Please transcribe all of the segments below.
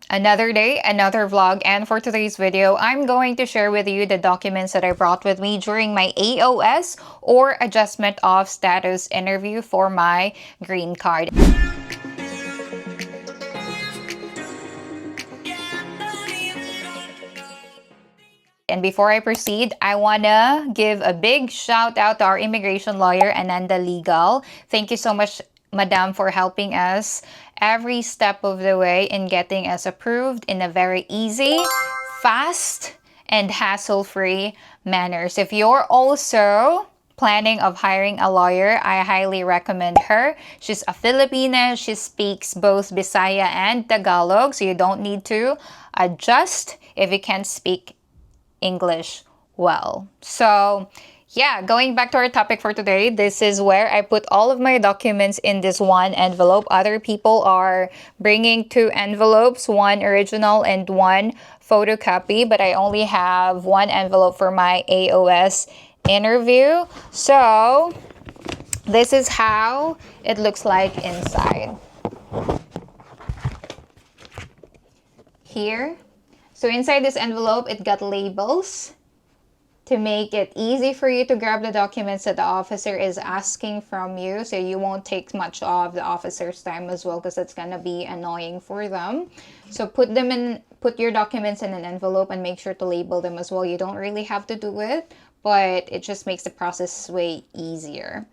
Another day, another vlog, and for today's video, I'm going to share with you the documents that I brought with me during my AOS or Adjustment of Status interview for my green card. And before I proceed, I wanna give a big shout out to our immigration lawyer, Ananda Legal. Thank you so much, Madam, for helping us every step of the way in getting us approved in a very easy, fast, and hassle-free manner. So if you're also planning of hiring a lawyer, I highly recommend her. She's a Filipina. She speaks both Bisaya and Tagalog, so you don't need to adjust if you can't speak English well. So yeah, going back to our topic for today, this is where I put all of my documents in this one envelope. Other people are bringing two envelopes, one original and one photocopy, but I only have one envelope for my AOS interview. So this is how it looks like inside. Here. So inside this envelope, it got labels to make it easy for you to grab the documents that the officer is asking from you, so you won't take much of the officer's time as well, because it's gonna be annoying for them. So put your documents in an envelope and make sure to label them as well. You don't really have to do it, but it just makes the process way easier.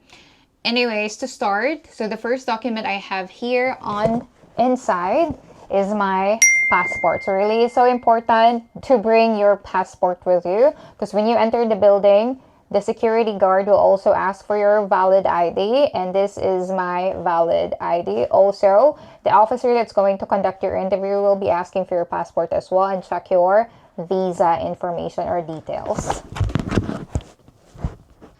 Anyways, to start, so the first document I have here on inside is my passport. So really, it's so important to bring your passport with you, because when you enter the building, the security guard will also ask for your valid ID, and this is my valid ID. Also, the officer that's going to conduct your interview will be asking for your passport as well, and check your visa information or details.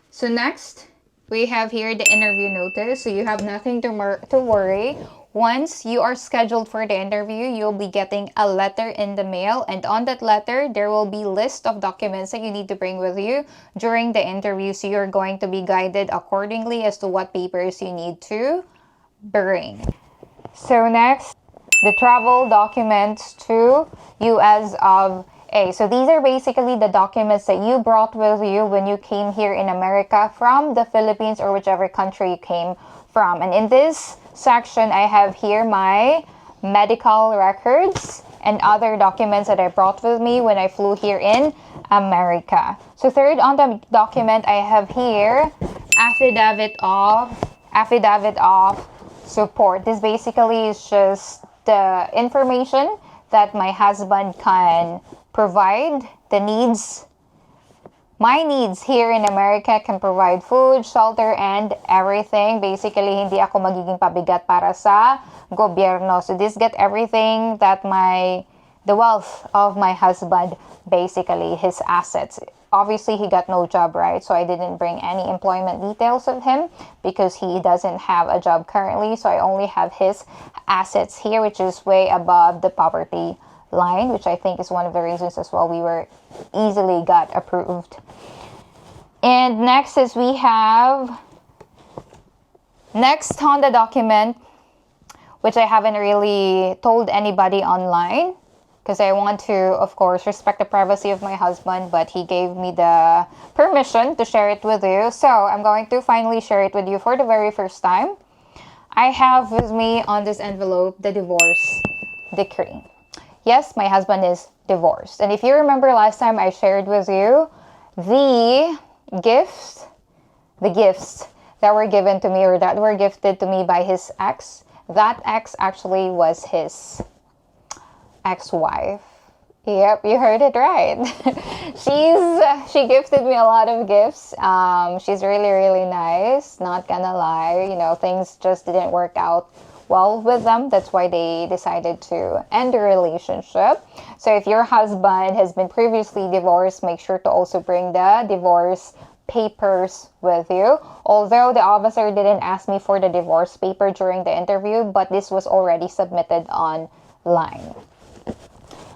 So next, we have here the interview notice. So you have nothing to worry. Once you are scheduled for the interview, you'll be getting a letter in the mail, and on that letter, there will be a list of documents that you need to bring with you during the interview. So you're going to be guided accordingly as to what papers you need to bring. So next, the travel documents to US of A. So these are basically the documents that you brought with you when you came here in America from the Philippines or whichever country you came from. And in this section, I have here my medical records and other documents that I brought with me when I flew here in America. So third on the document, I have here Affidavit of Support. This basically is just the information that my husband can provide, my needs here in America, can provide food, shelter, and everything. Basically, hindi ako magiging pabigat para sa gobyerno. So this get everything that the wealth of my husband, basically his assets. Obviously, he got no job, right? So I didn't bring any employment details of him because he doesn't have a job currently. So I only have his assets here, which is way above the poverty line, which I think is one of the reasons as well we were easily got approved. And next is we have next on the document, which I haven't really told anybody online because I want to, of course, respect the privacy of my husband, but he gave me the permission to share it with you. So I'm going to finally share it with you for the very first time. I have with me on this envelope the divorce decree. Yes, my husband is divorced. And if you remember last time I shared with you the gifts that were given to me or that were gifted to me by his ex, that ex actually was his ex-wife. Yep, you heard it right. She gifted me a lot of gifts. She's really, really nice, not gonna lie. You know, things just didn't work out well with them. That's why they decided to end the relationship. So if your husband has been previously divorced, make sure to also bring the divorce papers with you. Although the officer didn't ask me for the divorce paper during the interview, but this was already submitted online.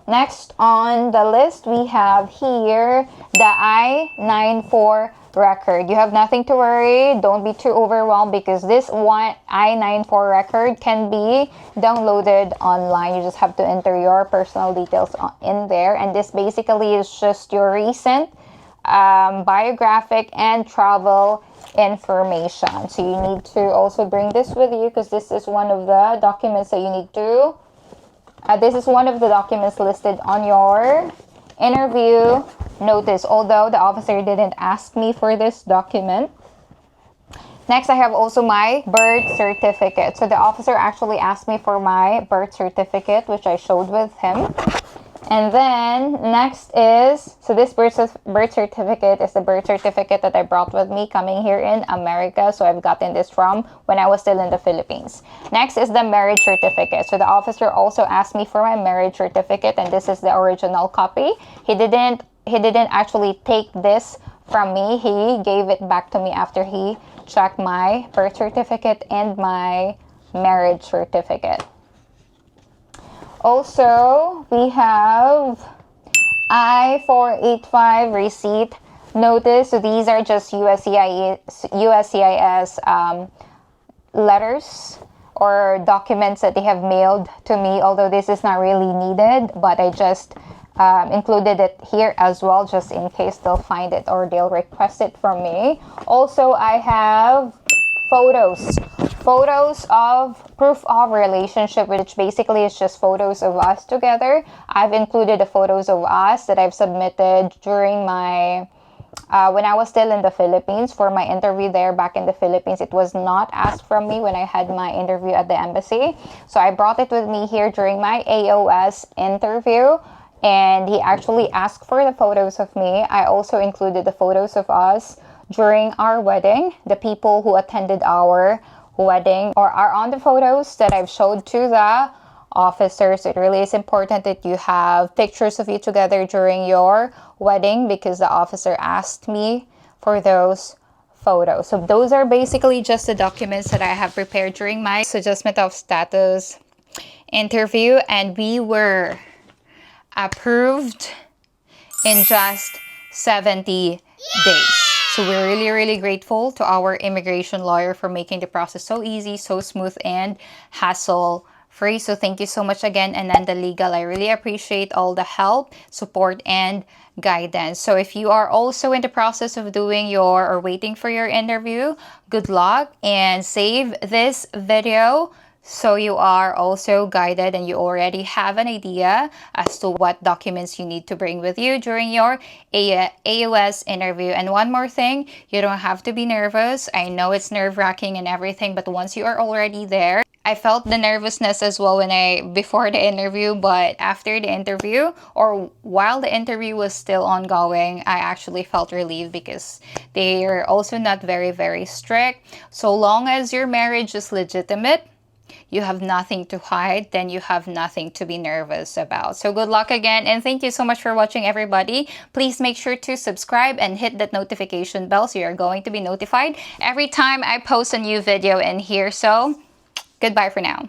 Next on the list, we have here the I-94 record. You have nothing to worry. Don't be too overwhelmed because this one I-94 record can be downloaded online. You just have to enter your personal details in there, and this basically is just your recent biographic and travel information. So you need to also bring this with you because this is one of the documents that you need to this is one of the documents listed on your interview notice, although the officer didn't ask me for this document. Next, I have also my birth certificate. So the officer actually asked me for my birth certificate, which I showed with him. And then next is, so this birth certificate is the birth certificate that I brought with me coming here in America. So I've gotten this from when I was still in the Philippines. Next is the marriage certificate. So the officer also asked me for my marriage certificate, and this is the original copy. He didn't actually take this from me. He gave it back to me after he checked my birth certificate and my marriage certificate. Also, we have I-485 receipt notice. So these are just USCIS letters or documents that they have mailed to me, although this is not really needed, but I just included it here as well just in case they'll find it or they'll request it from me. Also, I have photos of proof of relationship, which basically is just photos of us together. I've included the photos of us that I've submitted during my when I was still in the Philippines for my interview there back in the Philippines. It was not asked from me when I had my interview at the embassy, so I brought it with me here during my AOS interview, and he actually asked for the photos of me. I also included the photos of us during our wedding. The people who attended our wedding or are on the photos that I've showed to the officers. It really is important that you have pictures of you together during your wedding because the officer asked me for those photos. So those are basically just the documents that I have prepared during my adjustment of status interview, and we were approved in just 70 days. So we're really, really grateful to our immigration lawyer for making the process so easy, so smooth, and hassle-free. So thank you so much again, Ananda Legal. I really appreciate all the help, support, and guidance. So if you are also in the process of doing your or waiting for your interview, good luck, and save this video so you are also guided and you already have an idea as to what documents you need to bring with you during your AOS interview. And one more thing, you don't have to be nervous. I know it's nerve-wracking and everything, but once you are already there, I felt the nervousness as well before the interview, but after the interview or while the interview was still ongoing, I actually felt relieved because they are also not very, very strict. So long as your marriage is legitimate, you have nothing to hide, then you have nothing to be nervous about. So good luck again, and thank you so much for watching, everybody. Please make sure to subscribe and hit that notification bell so you're going to be notified every time I post a new video in here. So goodbye for now.